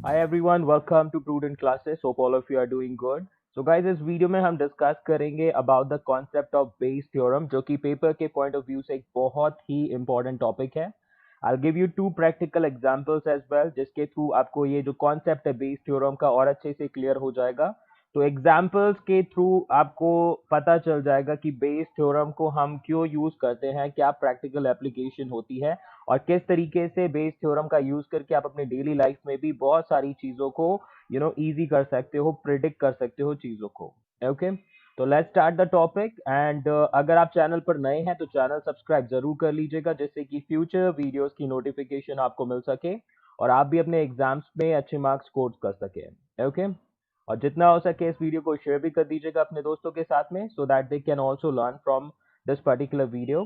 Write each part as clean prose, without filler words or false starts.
Hi everyone, welcome to Prudent Classes. Hope all of you are doing good. So guys, इस video में हम discuss करेंगे about the concept of Bayes theorem, जो कि paper के point of view से एक बहुत ही इंपॉर्टेंट टॉपिक है. I'll give you two practical examples as well, जिसके थ्रू आपको ये जो कॉन्सेप्ट है बेस थ्योरम का और अच्छे से क्लियर हो जाएगा. तो एग्जाम्पल्स के थ्रू आपको पता चल जाएगा कि बेस थ्योरम को हम क्यों यूज करते हैं, क्या प्रैक्टिकल एप्लीकेशन होती है और किस तरीके से बेस थ्योरम का यूज करके आप अपने डेली लाइफ में भी बहुत सारी चीजों को इजी कर सकते हो, प्रिडिक्ट कर सकते हो चीजों को. ओके, तो let's start the topic. And अगर आप चैनल पर नए हैं तो चैनल सब्सक्राइब जरूर कर लीजिएगा, जिससे कि फ्यूचर वीडियोस की नोटिफिकेशन आपको मिल सके और आप भी अपने एग्जाम्स में अच्छे मार्क्स स्कोर कर सके. ओके, और जितना हो सके इस वीडियो को शेयर भी कर दीजिएगा अपने दोस्तों के साथ में, so that they can also learn from this particular video.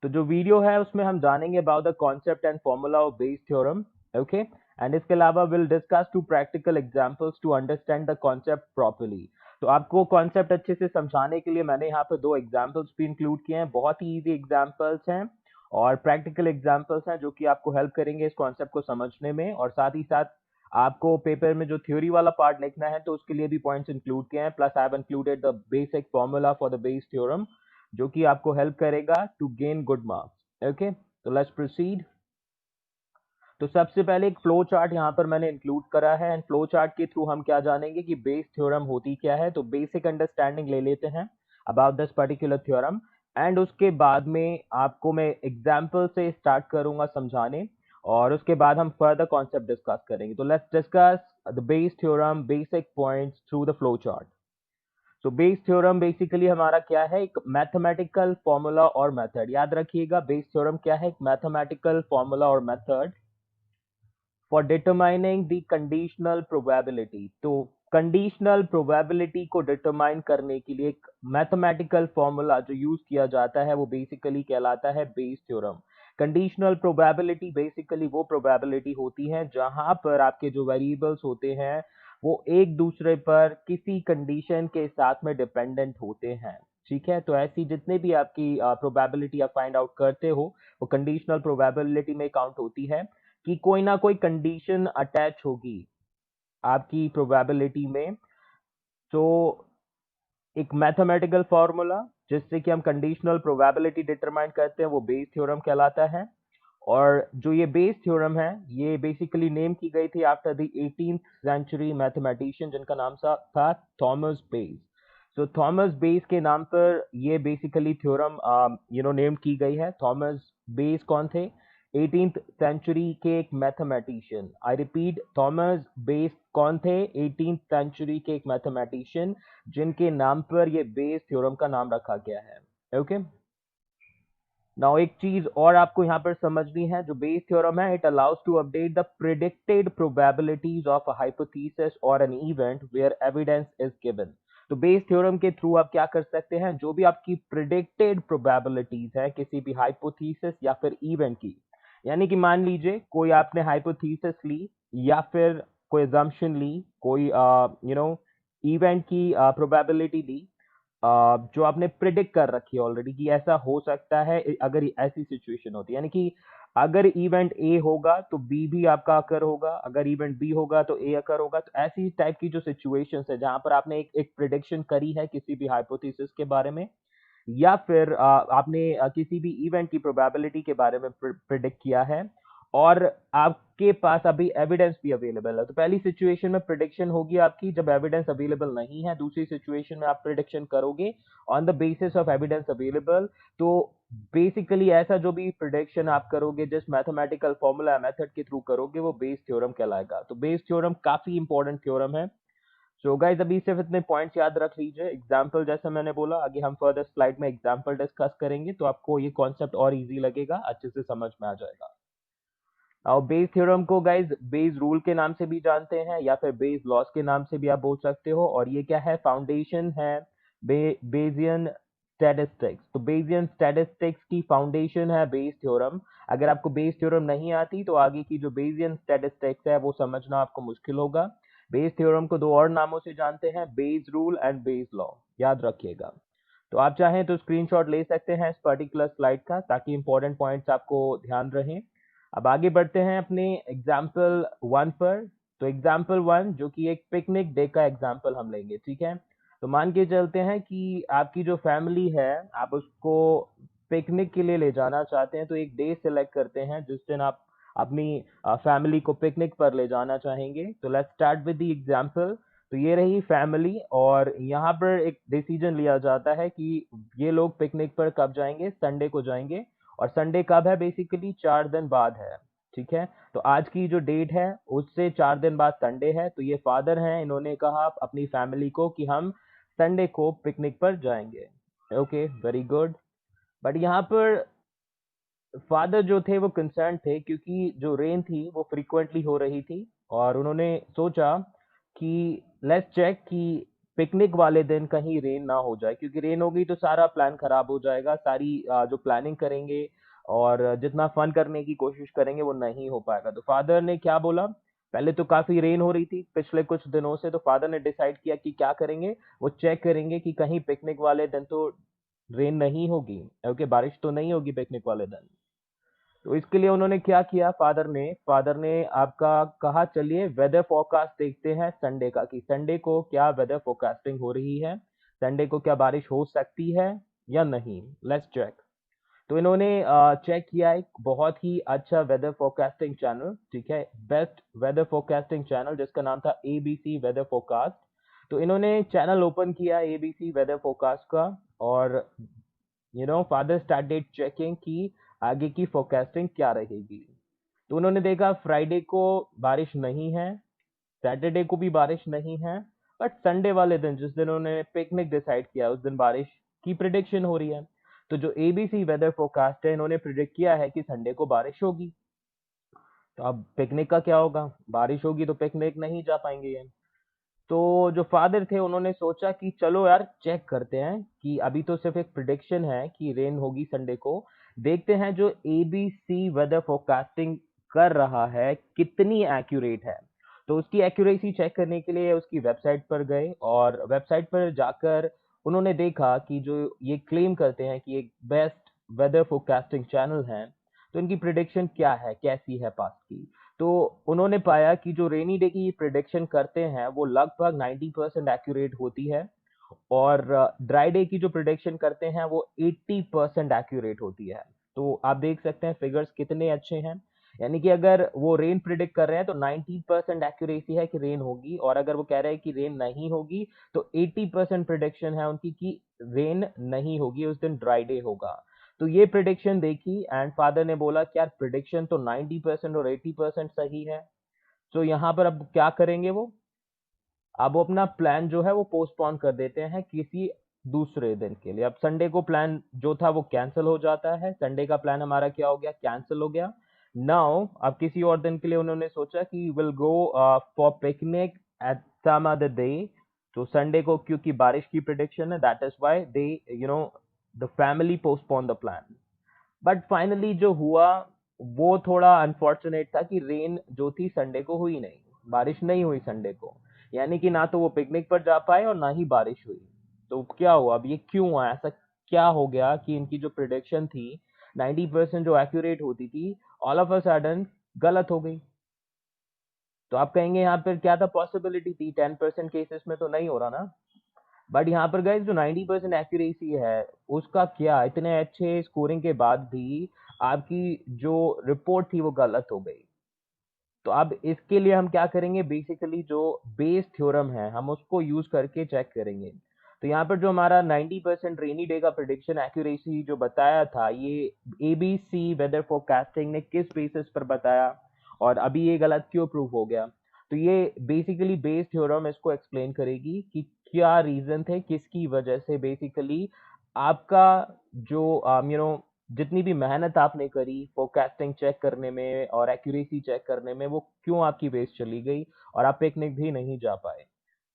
तो जो वीडियो है उसमें हम जानेंगे about the concept and formula of Bayes theorem. Okay, and इसके अलावा will discuss two practical examples to understand the concept properly. तो आपको कॉन्सेप्ट अच्छे से समझाने के लिए मैंने यहाँ पे दो एग्जांपल्स भी इंक्लूड किए हैं. बहुत ही इजी एग्जांपल्स हैं और प्रैक्टिकल एग्जांपल्स हैं जो कि आपको हेल्प करेंगे इस कॉन्सेप्ट को समझने में. और साथ ही साथ आपको पेपर में जो थ्योरी वाला पार्ट लिखना है तो उसके लिए भी पॉइंट्स इंक्लूड किए हैं. Plus I have included the basic formula for the Bayes theorem, जो कि आपको हेल्प करेगा to gain good marks. Okay, तो लेट्स प्रोसीड. तो सबसे पहले एक फ्लो चार्ट यहाँ पर मैंने इंक्लूड करा है एंड फ्लो चार्ट के थ्रू हम क्या जानेंगे कि बेस थ्योरम होती क्या है. तो बेसिक अंडरस्टैंडिंग ले लेते हैं about this particular theorem and उसके बाद में आपको मैं एग्जाम्पल से स्टार्ट करूंगा समझाने और उसके बाद हम फर्दर कॉन्सेप्ट डिस्कस करेंगे. तो let's discuss the Bayes theorem basic points through the flow chart. तो बेस थ्योरम बेसिकली हमारा क्या है, एक मैथमेटिकल फॉर्मूला और मेथड. याद रखिएगा बेस थ्योरम क्या है, एक मैथमेटिकल फॉर्मूला और method for determining the conditional probability. तो कंडीशनल प्रोबेबिलिटी को डिटरमाइन करने के लिए एक मैथमेटिकल फॉर्मूला जो यूज किया जाता है वो बेसिकली कहलाता है Bayes theorem. Conditional probability basically वो प्रोबेबिलिटी होती है जहां पर आपके जो वेरिएबल्स होते हैं वो एक दूसरे पर किसी कंडीशन के साथ में डिपेंडेंट होते हैं. ठीक है, तो ऐसी जितने भी आपकी प्रोबेबिलिटी आप फाइंड आउट करते हो वो कंडीशनल प्रोबेबिलिटी में काउंट होती है कि कोई ना कोई कंडीशन अटैच होगी आपकी प्रोबेबिलिटी में. तो एक मैथमेटिकल फॉर्मूला जिससे कि हम कंडीशनल प्रोबेबिलिटी डिटरमाइन करते हैं वो बेस थ्योरम कहलाता है. और जो ये बेस थ्योरम है ये बेसिकली नेम की गई थी after the 18th century mathematician जिनका नाम था थॉमस बेस. तो थॉमस बेस के नाम पर ये बेसिकली थ्योरम नेम की गई है. थॉमस बेस कौन थे, 18th सेंचुरी के एक mathematician. I repeat, Thomas base कौन थे, 18th सेंचुरी के एक मैथमेटिशियन जिनके नाम पर ये बेस थ्योरम का नाम रखा गया है. ओके, नाउ एक चीज और आपको यहाँ पर समझनी है. जो बेस थ्योरम है it allows to update the predicted probabilities of a hypothesis और an event where evidence is given. तो बेस थ्योरम के थ्रू आप क्या कर सकते हैं, जो भी आपकी प्रिडिक्टेड प्रोबेबिलिटीज है किसी भी हाइपोथेसिस या फिर इवेंट की, यानी कि मान लीजिए कोई आपने हाइपोथेसिस ली या फिर कोई अजम्पशन ली, कोई इवेंट की प्रोबेबिलिटी ली जो आपने प्रिडिक्ट कर रखी है ऑलरेडी कि ऐसा हो सकता है. अगर ऐसी सिचुएशन होती है, यानी कि अगर इवेंट ए होगा तो बी भी आपका अकर होगा, अगर इवेंट बी होगा तो ए अकर होगा. तो ऐसी टाइप की जो सिचुएशंस है जहां पर आपने एक प्रिडिक्शन करी है किसी भी हाइपोथेसिस के बारे में या फिर आपने किसी भी इवेंट की प्रोबेबिलिटी के बारे में प्रिडिक्ट किया है और आपके पास अभी एविडेंस भी अवेलेबल है. तो पहली सिचुएशन में प्रिडिक्शन होगी आपकी जब एविडेंस अवेलेबल नहीं है. दूसरी सिचुएशन में आप प्रिडिक्शन करोगे on the basis of evidence available. तो बेसिकली ऐसा जो भी प्रिडिक्शन आप करोगे जिस मैथमेटिकल फॉर्मूला मेथड के थ्रू करोगे वो बेस थ्योरम कहलाएगा. तो बेस थ्योरम काफी इंपॉर्टेंट थ्योरम है. सो गाइस अभी सिर्फ इतने पॉइंट्स याद रख लीजिए. एग्जांपल जैसे मैंने बोला, आगे हम फर्दर स्लाइड में एग्जांपल डिस्कस करेंगे तो आपको ये कॉन्सेप्ट और इजी लगेगा, अच्छे से समझ में आ जाएगा. और बेस थ्योरम को गाइस बेस रूल के नाम से भी जानते हैं या फिर बेस लॉस के नाम से भी आप बोल सकते हो. और ये क्या है, फाउंडेशन है बेजियन स्टैटिस्टिक्स. तो बेजियन स्टैटिस्टिक्स की फाउंडेशन है बेस थ्योरम. अगर आपको बेस थ्योरम नहीं आती तो आगे की जो बेजियन स्टैटिस्टिक्स है वो समझना आपको मुश्किल होगा. बेस थ्योरम को दो और नामों से जानते हैं, base rule and base law, याद रखिएगा. तो आप चाहें तो स्क्रीनशॉट ले सकते हैं इस पर्टिकुलर स्लाइड का ताकि इंपॉर्टेंट पॉइंट्स आपको ध्यान रहें. अब आगे बढ़ते हैं अपने एग्जाम्पल 1 पर. तो एग्जाम्पल वन, जो कि एक पिकनिक डे का एग्जाम्पल हम लेंगे, ठीक है। तो मान के चलते हैं कि आपकी जो फैमिली है, आप उसको पिकनिक के लिए ले जाना चाहते हैं, तो एक डे सिलेक्ट करते हैं जिस दिन आप अपनी फैमिली को पिकनिक पर ले जाना चाहेंगे। तो let's start with the example. तो ये रही फैमिली, और यहाँ पर एक डिसीजन लिया जाता है कि ये लोग पिकनिक पर कब जाएंगे, संडे को जाएंगे। और संडे कब है, बेसिकली 4 दिन बाद है, ठीक है। तो आज की जो डेट है उससे 4 दिन बाद संडे है। तो ये फादर हैं, इन्होंने कहा अपनी फैमिली को कि हम संडे को पिकनिक पर जाएंगे। Okay, very good. बट यहाँ पर फादर जो थे वो कंसर्न थे, क्योंकि जो रेन थी वो फ्रीक्वेंटली हो रही थी, और उन्होंने सोचा कि लेट्स चेक कि पिकनिक वाले दिन कहीं रेन ना हो जाए, क्योंकि रेन हो गई तो सारा प्लान खराब हो जाएगा, सारी जो प्लानिंग करेंगे और जितना फन करने की कोशिश करेंगे वो नहीं हो पाएगा। तो फादर ने क्या बोला, पहले तो काफी रेन हो रही थी पिछले कुछ दिनों से, तो फादर ने डिसाइड किया कि क्या करेंगे, वो चेक करेंगे कि कहीं पिकनिक वाले दिन तो रेन नहीं होगी, ओके, बारिश तो नहीं होगी पिकनिक वाले दिन। तो इसके लिए उन्होंने क्या किया, फादर ने आपका कहा चलिए वेदर फोरकास्ट देखते हैं संडे का, कि संडे को क्या वेदर फोरकास्टिंग हो रही है, संडे को क्या बारिश हो सकती है या नहीं। Let's check. तो इन्होंने चेक किया एक बहुत ही अच्छा वेदर फोरकास्टिंग चैनल, ठीक है, बेस्ट वेदर फोरकास्टिंग चैनल, जिसका नाम था एबीसी वेदर फोरकास्ट। तो इन्होंने चैनल ओपन किया एबीसी वेदर फोरकास्ट का, और फादर स्टार्टेड चेकिंग कि आगे की फोरकास्टिंग क्या रहेगी। तो उन्होंने देखा फ्राइडे को बारिश नहीं है, सैटरडे को भी बारिश नहीं है, बट संडे वाले दिन जिस दिन उन्होंने पिकनिक डिसाइड किया उस दिन बारिश की प्रिडिक्शन हो रही है। तो जो एबीसी वेदर फोरकास्ट है, इन्होंने प्रिडिक्ट किया है कि संडे को बारिश होगी। तो अब पिकनिक का क्या होगा, बारिश होगी तो पिकनिक नहीं जा पाएंगे ये। तो जो फादर थे उन्होंने सोचा कि चलो यार चेक करते हैं, कि अभी तो सिर्फ एक प्रिडिक्शन है कि रेन होगी संडे को, देखते हैं जो एबीसी वेदर फोरकास्टिंग कर रहा है कितनी एक्यूरेट है। तो उसकी एक्यूरेसी चेक करने के लिए उसकी वेबसाइट पर गए, और वेबसाइट पर जाकर उन्होंने देखा कि जो ये क्लेम करते हैं कि एक बेस्ट वेदर फोरकास्टिंग चैनल है, तो इनकी प्रिडिक्शन क्या है, कैसी है पास्ट की। तो उन्होंने पाया कि जो रेनी डे की प्रिडिक्शन करते हैं वो लगभग 90% एक्यूरेट होती है, और ड्राई डे की जो प्रिडिक्शन करते हैं वो 80% एक्यूरेट होती है। तो आप देख सकते हैं फिगर्स कितने अच्छे हैं, यानी कि अगर वो रेन प्रिडिक्ट कर रहे हैं तो 90% एक्यूरेसी है कि रेन होगी, और अगर वो कह रहे हैं कि रेन नहीं होगी तो 80% प्रिडिक्शन है उनकी कि रेन नहीं होगी, उस दिन ड्राई डे होगा। तो ये प्रिडिक्शन देखी, एंड फादर ने बोला कि यार प्रिडिक्शन तो 90% और 80% सही है। तो यहाँ पर अब क्या करेंगे वो, अब वो अपना प्लान जो है वो पोस्टपोन कर देते हैं किसी दूसरे दिन के लिए। अब संडे को प्लान जो था वो कैंसिल हो जाता है, संडे का प्लान हमारा क्या हो गया, कैंसिल हो गया। नाउ अब किसी और दिन के लिए उन्होंने सोचा कि will go for picnic at some other day. तो संडे को क्योंकि बारिश की प्रिडिक्शन है, that is why they the family postpone the plan. But finally जो हुआ वो थोड़ा अनफॉर्चुनेट था कि रेन जो थी संडे को हुई नहीं, बारिश नहीं हुई संडे को, यानी कि ना तो वो पिकनिक पर जा पाए और ना ही बारिश हुई। तो क्या हुआ, अब ये क्यों हुआ, ऐसा क्या हो गया कि इनकी जो प्रिडिक्शन थी 90% जो एक्यूरेट होती थी, ऑल ऑफ अ सडन गलत हो गई। तो आप कहेंगे यहाँ पर क्या था, पॉसिबिलिटी थी, 10% केसेस में तो नहीं हो रहा ना। बट यहाँ पर गाइस जो 90% एक्यूरेसी है उसका क्या, इतने अच्छे स्कोरिंग के बाद भी आपकी जो रिपोर्ट थी वो गलत हो गई। तो अब इसके लिए हम क्या करेंगे, बेसिकली जो बेस थ्योरम है हम उसको यूज करके चेक करेंगे। तो यहाँ पर जो हमारा 90% रेनी डे का प्रिडिक्शन एक्यूरेसी जो बताया था, ये एबीसी वेदर फोरकास्टिंग ने किस बेसिस पर बताया, और अभी ये गलत क्यों प्रूव हो गया। तो ये बेसिकली बेस थ्योरम इसको एक्सप्लेन करेगी कि क्या रीजन थे, किसकी वजह से बेसिकली आपका जो जितनी भी मेहनत आपने करी फोरकास्टिंग चेक करने में और एक्यूरेसी चेक करने में, वो क्यों आपकी वेस्ट चली गई और आप पिकनिक भी नहीं जा पाए।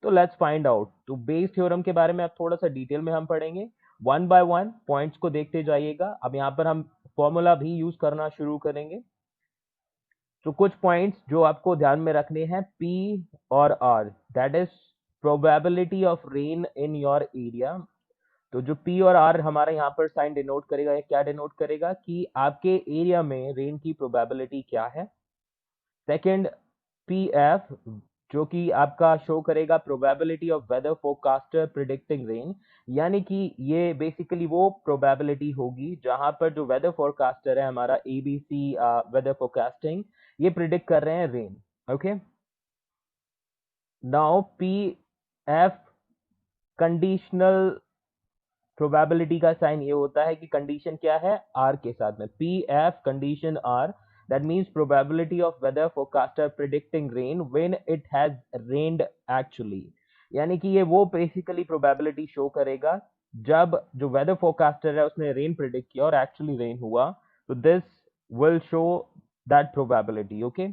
तो लेट्स फाइंड आउट। तो बेस थ्योरम के बारे में अब थोड़ा सा डिटेल में हम पढ़ेंगे, वन बाय वन पॉइंट्स को देखते जाइएगा। अब यहाँ पर हम फॉर्मूला भी यूज करना शुरू करेंगे। तो कुछ पॉइंट्स जो आपको ध्यान में रखने हैं, P और R, that is probability of rain in your area. तो जो P और R हमारा यहाँ पर साइन डिनोट करेगा, या क्या डिनोट करेगा कि आपके एरिया में रेन की प्रोबेबिलिटी क्या है। सेकंड, पी एफ, जो कि आपका शो करेगा probability of weather forecaster predicting rain. यानी कि ये बेसिकली वो प्रोबेबिलिटी होगी जहां पर जो वेदर फोरकास्टर है हमारा एबीसी वेदर फोरकास्टिंग, ये प्रिडिक्ट कर रहे हैं rain. Okay, now P F conditional probability का साइन ये होता है कि कंडीशन क्या है, आर के साथ में, P F condition R, that means probability of weather forecaster predicting rain when it has rained actually. यानी कि ये वो बेसिकली प्रोबेबिलिटी शो करेगा जब जो वेदर फोरकास्टर है उसने रेन प्रिडिक्ट किया और एक्चुअली रेन हुआ, तो this will show that probability. Okay,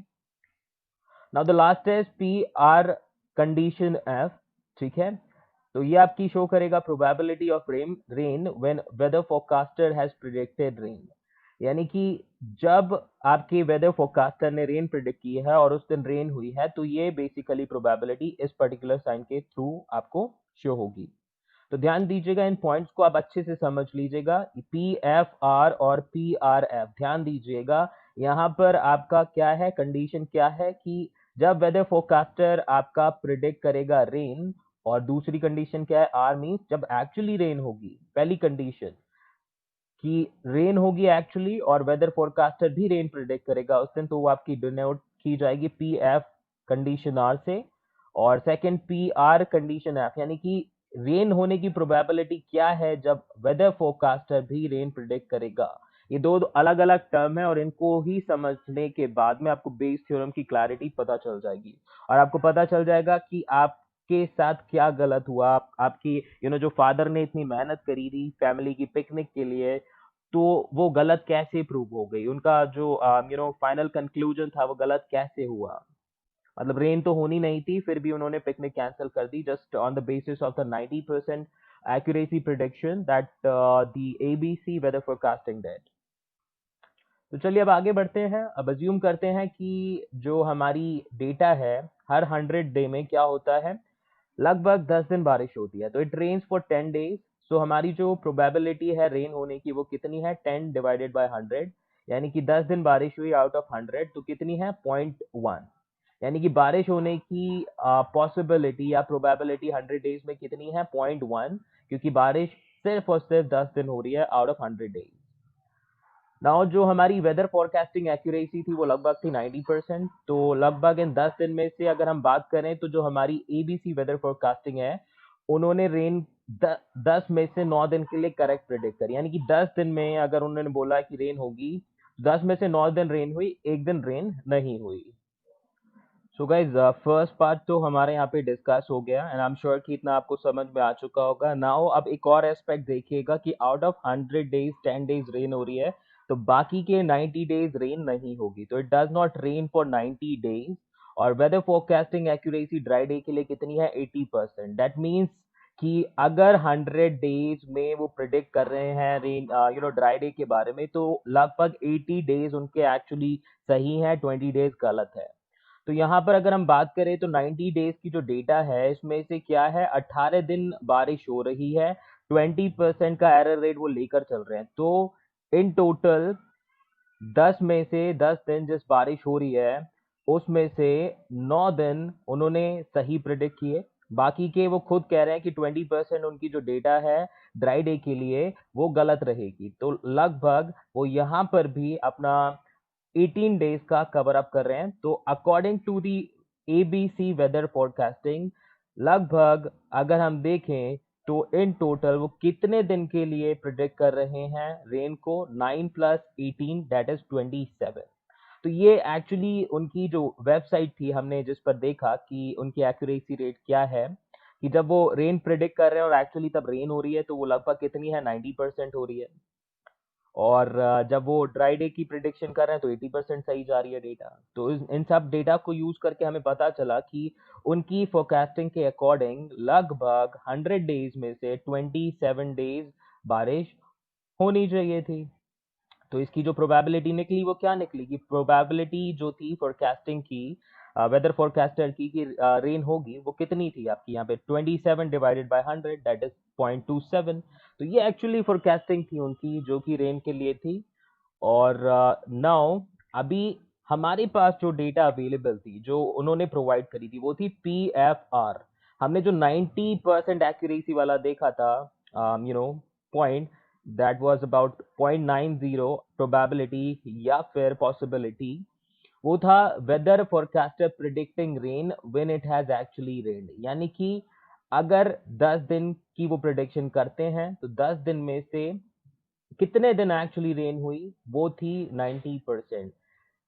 now the last is P R condition F. ठीक है, तो ये आपकी शो करेगा probability of rain when weather forecaster has predicted rain. यानी कि जब आपके वेदर फोरकास्टर ने रेन प्रिडिक्ट की है और उस दिन रेन हुई है, तो ये बेसिकली प्रोबेबिलिटी इस पर्टिकुलर साइन के थ्रू आपको शो होगी। तो ध्यान दीजिएगा, इन पॉइंट्स को आप अच्छे से समझ लीजिएगा, पी एफ आर और पी आर एफ। ध्यान दीजिएगा, यहाँ पर आपका क्या है, कंडीशन क्या है कि जब वेदर फोरकास्टर आपका प्रिडिक्ट करेगा रेन, और दूसरी कंडीशन क्या है, आर मीन्स जब एक्चुअली रेन होगी। पहली कंडीशन कि रेन होगी एक्चुअली और वेदर फोरकास्टर भी रेन प्रिडिक्ट करेगा उस दिन, तो वो आपकी डिनोट की जाएगी पी एफ कंडीशन आर से। और second P R condition F, यानी कि रेन होने की प्रोबेबिलिटी क्या है जब वेदर फोरकास्टर भी रेन प्रिडिक्ट करेगा। ये दो अलग अलग टर्म है और इनको ही समझने के बाद में आपको बेस थ्योरम की क्लैरिटी पता चल जाएगी और आपको पता चल जाएगा कि आपके साथ क्या गलत हुआ। आपकी जो फादर ने इतनी मेहनत करी थी फैमिली की पिकनिक के लिए, तो वो गलत कैसे प्रूव हो गई, उनका जो फाइनल कंक्लूजन था वो गलत कैसे हुआ। मतलब रेन तो होनी नहीं थी, फिर भी उन्होंने पिकनिक कैंसिल कर दी just on the basis of the 90% accuracy prediction that the ABC weather forecasting did। तो चलिए अब आगे बढ़ते हैं। अब अज्यूम करते हैं कि जो हमारी डेटा है हर 100 डे में क्या होता है, लगभग 10 दिन बारिश होती है। तो इट रेन्स फॉर 10 डेज। सो हमारी जो प्रोबेबिलिटी है रेन होने की वो कितनी है, 10 डिवाइडेड बाय 100। यानी कि 10 दिन बारिश हुई आउट ऑफ 100, तो कितनी है, 0.1। यानी कि बारिश होने की पॉसिबिलिटी या प्रोबेबिलिटी 100 डेज में कितनी है, 0.1, क्योंकि बारिश सिर्फ और सिर्फ 10 दिन हो रही है आउट ऑफ 100 डेज। नाउ जो हमारी वेदर फोरकास्टिंग एक्यूरेसी थी वो लगभग थी 90%। तो लगभग इन 10 दिन में से अगर हम बात करें तो जो हमारी एबीसी वेदर फोरकास्टिंग है, उन्होंने रेन 10 में से 9 दिन के लिए करेक्ट प्रिडिक्ट करी। यानी कि 10 दिन में अगर उन्होंने बोला कि रेन होगी, 10 में से 9 दिन रेन हुई, एक दिन रेन नहीं हुई। सो गाइज फर्स्ट पार्ट तो हमारे यहाँ पे डिस्कस हो गया एंड आई एम श्योर कि इतना आपको समझ में आ चुका होगा। नाउ अब एक और एस्पेक्ट देखिएगा कि out of 100 days 10 days rain हो रही है, तो बाकी के 90 डेज रेन नहीं होगी। तो it does not rain for 90 days. और weather forecasting accuracy dry day के लिए कितनी है, 80%। दैट मीन्स कि अगर 100 डेज में वो प्रिडिक्ट कर रहे हैं रेन ड्राई डे के बारे में, तो लगभग 80 डेज उनके एक्चुअली सही है, 20 डेज गलत है। तो यहाँ पर अगर हम बात करें तो 90 डेज की जो डेटा है इसमें से क्या है, 18 दिन बारिश हो रही है, 20% का एरर रेट वो लेकर चल रहे हैं। तो इन टोटल 10 में से 10 दिन जिस बारिश हो रही है उसमें से 9 दिन उन्होंने सही प्रिडिक्ट किए, बाकी के वो खुद कह रहे हैं कि 20% उनकी जो डेटा है ड्राई डे के लिए वो गलत रहेगी। तो लगभग वो यहाँ पर भी अपना 18 डेज का कवर अप कर रहे हैं। तो according to the ABC weather forecasting, लगभग अगर हम देखें तो इन टोटल वो कितने दिन के लिए प्रिडिक्ट कर रहे हैं रेन को, 9 प्लस 18 दैट इज 27। तो ये एक्चुअली उनकी जो वेबसाइट थी हमने जिस पर देखा कि उनकी एक्यूरेसी रेट क्या है, कि जब वो रेन प्रिडिक्ट कर रहे हैं और एक्चुअली तब रेन हो रही है तो वो लगभग कितनी है, 90% हो रही है। और जब वो ड्राई डे की प्रिडिक्शन कर रहे हैं तो 80% सही जा रही है डेटा। तो इन सब डेटा को यूज करके हमें पता चला कि उनकी फोरकास्टिंग के अकॉर्डिंग लगभग 100 डेज में से 27 डेज बारिश होनी चाहिए थी। तो इसकी जो प्रोबेबिलिटी निकली वो क्या निकली, कि प्रोबेबिलिटी जो थी फोरकास्टिंग की, वेदर फोरकास्टर की, कि रेन होगी, वो कितनी थी आपकी यहाँ पे, 27 डिवाइडेड बाय 100 दैट इज 0.27। तो ये एक्चुअली फोरकास्टिंग थी उनकी जो कि रेन के लिए थी। और नाउ अभी हमारे पास जो डेटा अवेलेबल थी, जो उन्होंने प्रोवाइड करी थी, वो थी PFR। हमने जो 90% एक्यूरेसी वाला देखा था, point, that was about 0.90 probability या फिर पॉसिबिलिटी, वो था weather forecaster predicting rain when it has actually rained. यानी कि अगर 10 दिन की वो प्रिडिक्शन करते हैं तो 10 दिन में से कितने दिन एक्चुअली रेन हुई, वो थी 90%।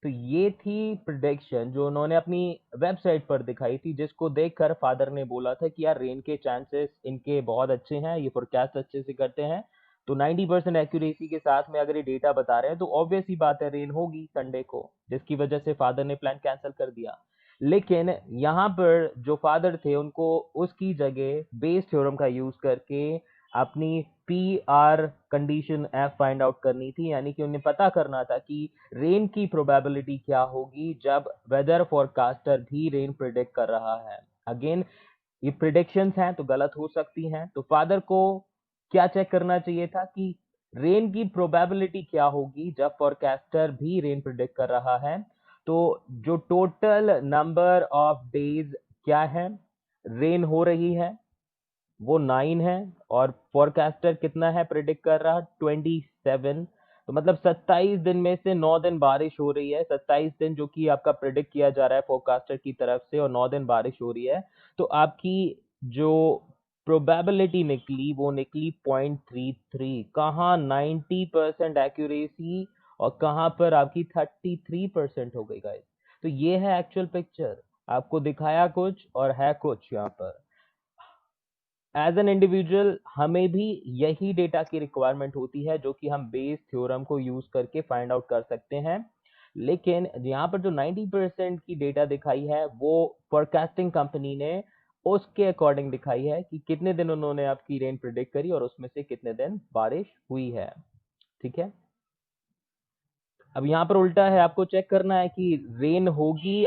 तो ये थी प्रिडिक्शन जो उन्होंने अपनी वेबसाइट पर दिखाई थी, जिसको देखकर फादर ने बोला था कि यार रेन के चांसेस इनके बहुत अच्छे हैं, ये फोरकास्ट अच्छे से करते हैं। तो 90% एक्यूरेसी के साथ में अगर ये डेटा बता रहे हैं तो ऑब्वियस ही बात है रेन होगी संडे को, जिसकी वजह से फादर ने प्लान कैंसिल कर दिया। लेकिन यहाँ पर जो फादर थे उनको उसकी जगह बेस थ्योरम का यूज करके अपनी PR condition F find out करनी थी। यानी कि उन्हें पता करना था कि रेन की प्रोबेबिलिटी क्या होगी जब वेदर फोरकास्टर भी रेन प्रिडिक्ट कर रहा है। अगेन, ये प्रिडिक्शंस हैं तो गलत हो सकती हैं, तो फादर को क्या चेक करना चाहिए था कि रेन की प्रोबेबिलिटी क्या होगी जब फोरकास्टर भी रेन प्रिडिक्ट कर रहा है। तो जो टोटल नंबर ऑफ डेज क्या है रेन हो रही है, वो 9 है। और फोरकास्टर कितना है प्रिडिक्ट कर रहा, 27। तो मतलब 27 दिन में से 9 दिन बारिश हो रही है। 27 दिन जो कि आपका प्रिडिक्ट किया जा रहा है फोरकास्टर की तरफ से, और 9 दिन बारिश हो रही है। तो आपकी जो प्रोबेबिलिटी निकली वो निकली 0.33। कहाँ 90% एक्यूरेसी और कहाँ पर आपकी 33% हो गई गाइस। तो ये है एक्चुअल पिक्चर, आपको दिखाया कुछ और है कुछ यहाँ पर। एज एन इंडिविजुअल हमें भी यही डेटा की रिक्वायरमेंट होती है, जो कि हम बेस थ्योरम को यूज करके फाइंड आउट कर सकते हैं। लेकिन यहाँ पर जो 90% की डेटा दिखाई है वो फोरकास्टिंग कंपनी ने उसके अकॉर्डिंग दिखाई है कि कितने दिन उन्होंने आपकी रेन प्रिडिक्ट करी और उसमें से कितने दिन बारिश हुई है। ठीक है, अब यहाँ पर उल्टा है, आपको चेक करना है कि रेन होगी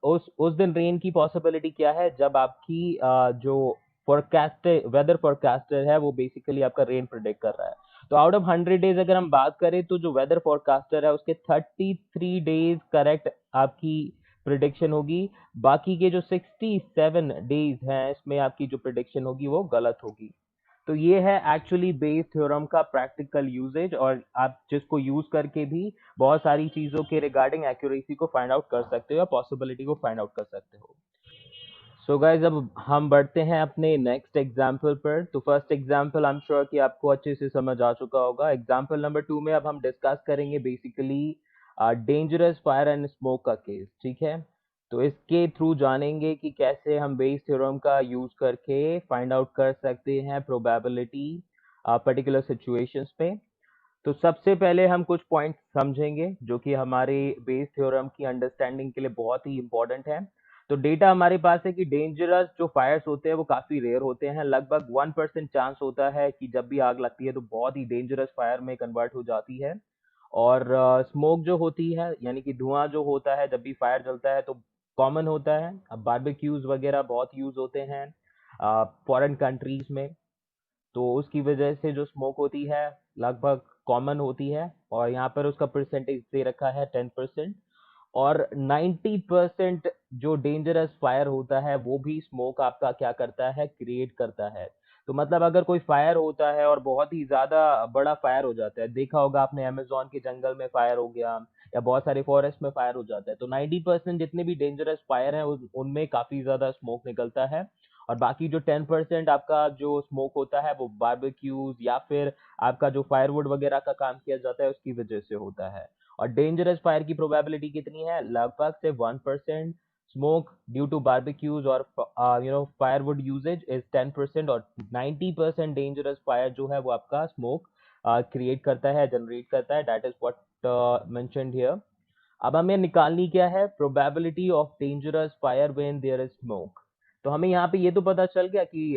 उस दिन रेन की पॉसिबिलिटी क्या है जब आपकी जो फोरकास्टर वेदर फोरकास्टर है वो बेसिकली आपका रेन प्रिडिक्ट कर रहा है। तो आउट ऑफ 100 डेज अगर हम बात करें तो जो वेदर फोरकास्टर है उसके 33 डेज करेक्ट आपकी प्रिडिक्शन होगी। बाकी के जो 67 डेज हैं इसमें आपकी जो प्रिडिक्शन होगी वो गलत होगी। तो ये है एक्चुअली बेस थ्योरम का प्रैक्टिकल यूजेज, और आप जिसको यूज करके भी बहुत सारी चीजों के रिगार्डिंग एक्यूरेसी को फाइंड आउट कर सकते हो या पॉसिबिलिटी को फाइंड आउट कर सकते हो। सो गाइज, अब हम बढ़ते हैं अपने नेक्स्ट एग्जाम्पल पर। तो first example I am sure कि आपको अच्छे से समझ आ चुका होगा। एग्जाम्पल नंबर 2 में अब हम डिस्कस करेंगे basically dangerous fire and smoke का केस। ठीक है, तो इसके थ्रू जानेंगे कि कैसे हम बेस थ्योरम का यूज करके फाइंड आउट कर सकते हैं प्रोबेबिलिटी पर्टिकुलर सिचुएशंस पे। तो सबसे पहले हम कुछ पॉइंट्स समझेंगे जो कि हमारे बेस थ्योरम की अंडरस्टैंडिंग के लिए बहुत ही इंपॉर्टेंट है। तो डेटा हमारे पास है कि डेंजरस जो फायर्स होते हैं वो काफी रेयर होते हैं। लगभग 1% चांस होता है कि जब भी आग लगती है तो बहुत ही डेंजरस फायर में कन्वर्ट हो जाती है। और स्मोक जो होती है, यानी कि धुआं जो होता है जब भी फायर जलता है तो कॉमन होता है। अब बारबेक्यूज वगैरह बहुत यूज होते हैं फॉरेन कंट्रीज में, तो उसकी वजह से जो स्मोक होती है लगभग कॉमन होती है। और यहाँ पर उसका परसेंटेज दे रखा है 10%। और 90% जो डेंजरस फायर होता है वो भी स्मोक आपका क्या करता है, क्रिएट करता है। तो मतलब अगर कोई फायर होता है और बहुत ही ज्यादा बड़ा फायर हो जाता है, देखा होगा आपने अमेजोन के जंगल में फायर हो गया या बहुत सारे फॉरेस्ट में फायर हो जाता है, तो 90% जितने भी डेंजरस फायर है उनमें काफी ज्यादा स्मोक निकलता है। और बाकी जो 10% आपका जो स्मोक होता है वो बारबेक्यूज या फिर आपका जो फायरवुड वगैरह का काम किया जाता है उसकी वजह से होता है। और डेंजरस फायर की प्रोबेबिलिटी कितनी है, लगभग से 1%। स्मोक ड्यू टू बारबेक्यूज और फायरवुड यूजेज इज 10%। और 90% डेंजरस फायर जो है वो आपका स्मोक क्रिएट करता है, जनरेट करता है। That is what mentioned here. अब हमें निकालनी क्या है, probability of dangerous fire when there is smoke. तो हमें यहाँ पे ये तो पता चल गया कि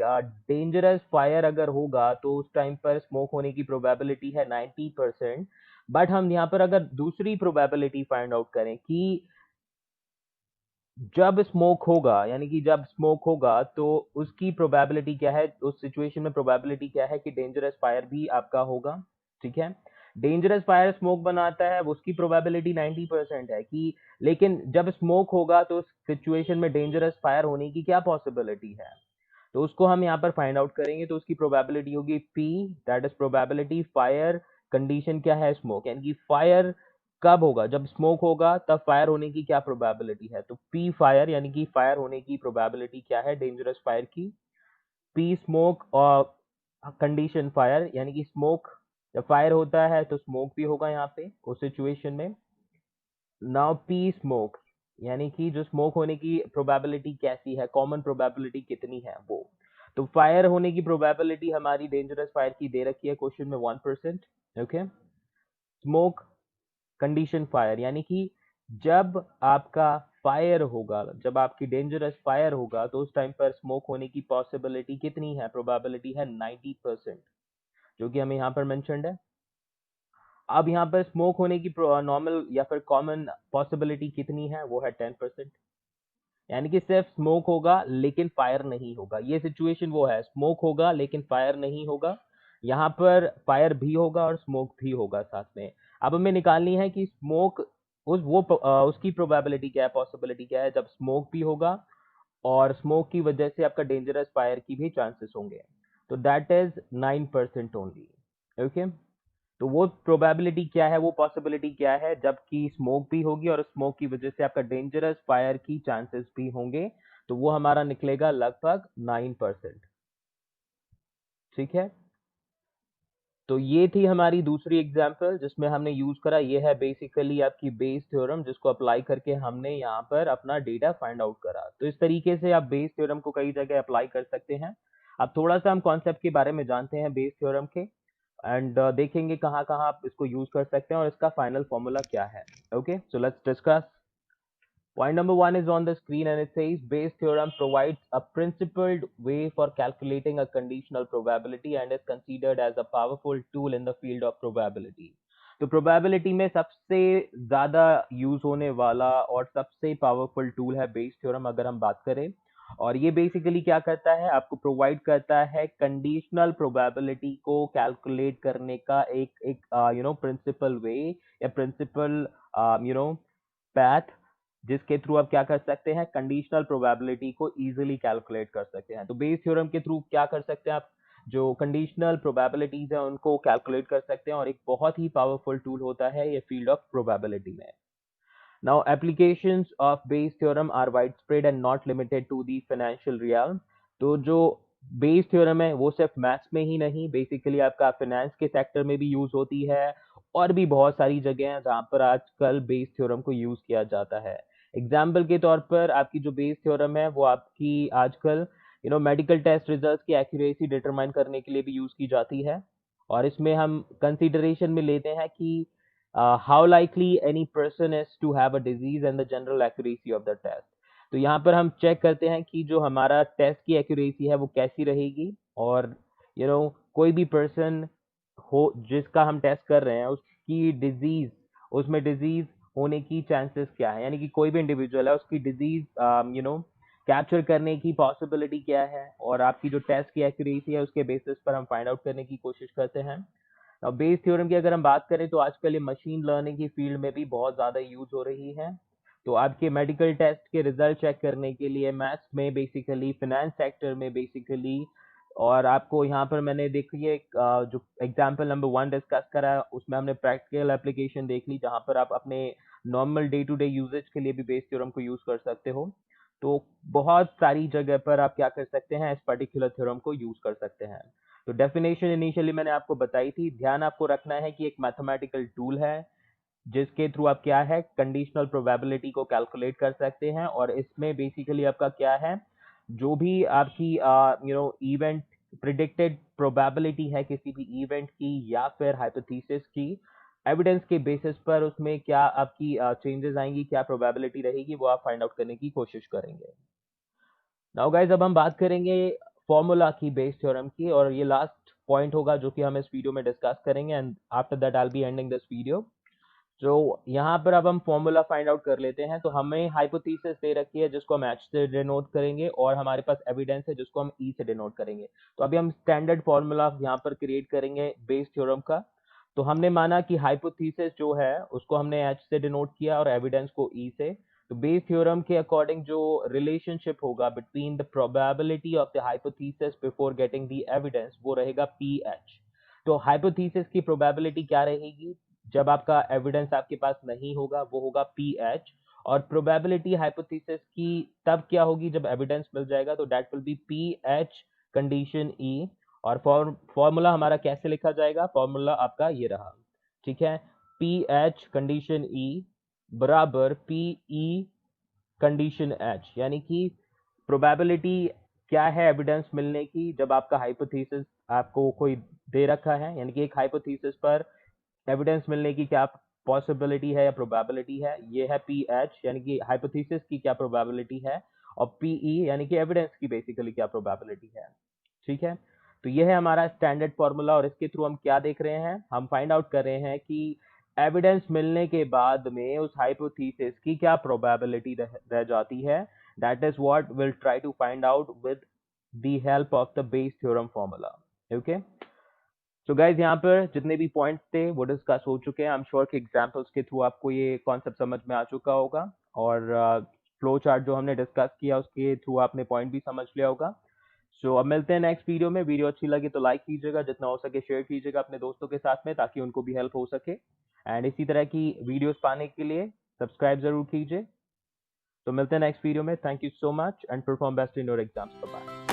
डेंजरस फायर अगर होगा तो उस टाइम पर स्मोक होने की प्रोबेबिलिटी है 90%। बट हम यहाँ पर अगर दूसरी प्रोबेबिलिटी फाइंड आउट करें कि जब स्मोक होगा, यानी कि जब स्मोक होगा तो उसकी प्रोबेबिलिटी क्या है, उस सिचुएशन में प्रोबेबिलिटी क्या है कि डेंजरस फायर भी आपका होगा। ठीक है, डेंजरस फायर स्मोक बनाता है, उसकी प्रोबेबिलिटी 90% है कि, लेकिन जब स्मोक होगा तो उस सिचुएशन में डेंजरस फायर होने की क्या पॉसिबिलिटी है, तो उसको हम यहाँ पर फाइंड आउट करेंगे। तो उसकी प्रोबेबिलिटी होगी P, that is probability fire condition क्या है, स्मोक, यानी कि फायर कब होगा, जब स्मोक होगा तब फायर होने की क्या प्रोबेबिलिटी है। तो P फायर यानी कि फायर होने की प्रोबेबिलिटी क्या है डेंजरस फायर की, P स्मोक और कंडीशन फायर, यानी कि स्मोक, जब फायर होता है तो स्मोक भी होगा यहाँ पे उस सिचुएशन में। नाउ P स्मोक, यानी कि जो स्मोक होने की प्रोबेबिलिटी कैसी है, कॉमन प्रोबेबिलिटी कितनी है वो। तो फायर होने की प्रोबेबिलिटी हमारी डेंजरस फायर की दे रखी है क्वेश्चन में 1%। ओके, स्मोक कंडीशन फायर, यानी कि जब आपका फायर होगा, जब आपकी डेंजरस फायर होगा तो उस टाइम पर स्मोक होने की पॉसिबिलिटी कितनी है, प्रोबेबिलिटी है 90%, जो कि हमें यहाँ पर मेंशन्ड है। अब यहाँ पर स्मोक होने की नॉर्मल या फिर कॉमन पॉसिबिलिटी कितनी है, वो है 10%, यानी कि सिर्फ स्मोक होगा लेकिन फायर नहीं होगा। ये सिचुएशन वो है, स्मोक होगा लेकिन फायर नहीं होगा, यहाँ पर फायर भी होगा और स्मोक भी होगा साथ में। अब हमें निकालनी है कि स्मोक उसकी प्रोबेबिलिटी क्या है, पॉसिबिलिटी क्या है जब स्मोक भी होगा और स्मोक की वजह से आपका डेंजरस फायर की भी चांसेस होंगे। तो दैट इज 9% ओनली। ओके, तो वो प्रोबेबिलिटी क्या है, वो पॉसिबिलिटी क्या है जबकि स्मोक भी होगी और स्मोक की वजह से आपका डेंजरस फायर की चांसेस भी होंगे, तो वो हमारा निकलेगा लगभग 9%। ठीक है, तो ये थी हमारी दूसरी एग्जांपल जिसमें हमने यूज करा, ये है बेसिकली आपकी बेस थ्योरम, जिसको अप्लाई करके हमने यहाँ पर अपना डेटा फाइंड आउट करा। तो इस तरीके से आप बेस थ्योरम को कई जगह अप्लाई कर सकते हैं। अब थोड़ा सा हम कॉन्सेप्ट के बारे में जानते हैं बेस थ्योरम के, एंड देखेंगे कहाँ कहाँ आप इसको यूज कर सकते हैं और इसका फाइनल फॉर्मूला क्या है। Okay, so let's discuss. Point number one is on the screen and it says Bayes theorem provides a principled way for calculating a conditional probability and is considered as a powerful tool in the field of probability. तो probability में सबसे ज्यादा use होने वाला और सबसे powerful tool है Bayes theorem अगर हम बात करें। और ये बेसिकली क्या करता है, आपको प्रोवाइड करता है कंडीशनल प्रोबेबिलिटी को कैलकुलेट करने का एक एक प्रिंसिपल वे या प्रिंसिपल पैथ, जिसके थ्रू आप क्या कर सकते हैं, कंडीशनल प्रोबेबिलिटी को इजीली कैलकुलेट कर सकते हैं। तो बेस थ्योरम के थ्रू क्या कर सकते हैं आप, जो कंडीशनल प्रोबेबिलिटीज है उनको कैलकुलेट कर सकते हैं और एक बहुत ही पावरफुल टूल होता है ये फील्ड ऑफ प्रोबेबिलिटी में। Now applications of Bayes theorem are widespread and not limited to the financial realm. तो जो बेस थ्योरम है वो सिर्फ मैथ्स में ही नहीं, बेसिकली आपका फाइनेंस के सेक्टर में भी यूज होती है और भी बहुत सारी जगह हैं जहां पर आजकल बेस थ्योरम को यूज किया जाता है। एग्जाम्पल के तौर पर आपकी जो बेस थ्योरम है वो आपकी आजकल मेडिकल टेस्ट रिजल्ट्स की एक्यूरेसी डिटरमाइन करने के लिए भी यूज की जाती है। और इसमें हम कंसीडरेशन में लेते हैं कि how likely any person is to have a disease and the general accuracy of the test। तो यहाँ पर हम चेक करते हैं कि जो हमारा टेस्ट की एक्यूरेसी है वो कैसी रहेगी, और कोई भी पर्सन हो जिसका हम टेस्ट कर रहे हैं उसकी डिजीज, उसमें डिजीज होने की चांसेस क्या है, यानी कि कोई भी इंडिविजुअल है उसकी डिजीज कैप्चर करने की पॉसिबिलिटी क्या है, और आपकी जो टेस्ट की एक्यूरेसी है उसके बेसिस पर हम फाइंड आउट करने की कोशिश करते हैं। अब बेस थ्योरम की अगर हम बात करें तो आजकल ये मशीन लर्निंग की फील्ड में भी बहुत ज़्यादा यूज हो रही है। तो आपके मेडिकल टेस्ट के रिजल्ट चेक करने के लिए मैथ्स में बेसिकली, फिनेंस सेक्टर में बेसिकली, और आपको यहाँ पर मैंने देखिए जो एग्जांपल नंबर 1 डिस्कस करा उसमें हमने प्रैक्टिकल एप्लीकेशन देख ली जहाँ पर आप अपने normal day to day usages के लिए भी बेस थ्योरम को यूज कर सकते हो। तो बहुत सारी जगह पर आप क्या कर सकते हैं, इस पर्टिकुलर थ्योरम को यूज कर सकते हैं। तो डेफिनेशन इनिशियली मैंने आपको बताई थी, ध्यान आपको रखना है कि एक मैथमेटिकल टूल है जिसके थ्रू आप क्या है, कंडीशनल प्रोबेबिलिटी को कैलकुलेट कर सकते हैं। और इसमें बेसिकली आपका क्या है, जो भी आपकी इवेंट प्रिडिक्टेड प्रोबेबिलिटी है किसी भी इवेंट की या फिर हाइपोथेसिस की, एविडेंस के बेसिस पर उसमें क्या आपकी चेंजेस आएंगी, क्या प्रोबेबिलिटी रहेगी, वो आप फाइंड आउट करने की कोशिश करेंगे। नाउ गाइस, अब हम बात करेंगे फॉर्मूला की बेस थ्योरम की, और ये लास्ट पॉइंट होगा जो कि हम इस वीडियो में डिस्कस करेंगे, and after that I will be ending this video. तो यहाँ पर अब हम फॉर्मूला फाइंड आउट कर लेते हैं। तो हमें हाइपोथेसिस दे रखी है जिसको हम एच से डिनोट करेंगे, और हमारे पास एविडेंस है जिसको हम ई से डिनोट करेंगे। तो अभी हम स्टैंडर्ड फॉर्मूला यहाँ पर क्रिएट करेंगे बेस थ्योरम का। तो हमने माना कि हाइपोथेसिस जो है उसको हमने H से डिनोट किया और एविडेंस को E से। तो बेस थ्योरम के अकॉर्डिंग जो रिलेशनशिप होगा between the probability of the hypothesis before getting the evidence वो रहेगा PH। तो हाइपोथेसिस की प्रोबेबिलिटी क्या रहेगी जब आपका एविडेंस आपके पास नहीं होगा, वो होगा PH। और प्रोबेबिलिटी हाइपोथेसिस की तब क्या होगी जब एविडेंस मिल जाएगा, तो that will be PH condition E। और फॉर्मूला हमारा कैसे लिखा जाएगा, फॉर्मूला आपका ये रहा, ठीक है। PH कंडीशन E बराबर PE कंडीशन H, यानी कि प्रोबेबिलिटी क्या है एविडेंस मिलने की जब आपका हाइपोथेसिस आपको कोई दे रखा है, यानी कि एक हाइपोथेसिस पर एविडेंस मिलने की क्या पॉसिबिलिटी है या प्रोबेबिलिटी है, ये है PH यानी कि हाइपोथेसिस की क्या प्रोबेबिलिटी है, और PE यानी कि एविडेंस की बेसिकली क्या प्रोबेबिलिटी है, ठीक है। तो ये है हमारा स्टैंडर्ड फॉर्मूला, और इसके थ्रू हम क्या देख रहे हैं, हम फाइंड आउट कर रहे हैं कि एविडेंस मिलने के बाद में उस हाइपोथेसिस की क्या प्रोबेबिलिटी रह जाती है। That is what will try to find out with the help of the Bayes theorem formula. Okay, so guys यहाँ पर जितने भी पॉइंट्स थे वो डिस्कस हो चुके हैं। आई एम श्योर कि एग्जांपल्स के थ्रू आपको ये कॉन्सेप्ट समझ में आ चुका होगा, और फ्लो चार्ट जो हमने डिस्कस किया उसके थ्रू आपने पॉइंट भी समझ लिया होगा। सो अब मिलते हैं नेक्स्ट वीडियो में। वीडियो अच्छी लगी तो लाइक कीजिएगा, जितना हो सके शेयर कीजिएगा अपने दोस्तों के साथ में, ताकि उनको भी हेल्प हो सके। एंड इसी तरह की वीडियोस पाने के लिए सब्सक्राइब जरूर कीजिए। तो मिलते हैं नेक्स्ट वीडियो में। Thank you so much and perform best in your exams. Bye.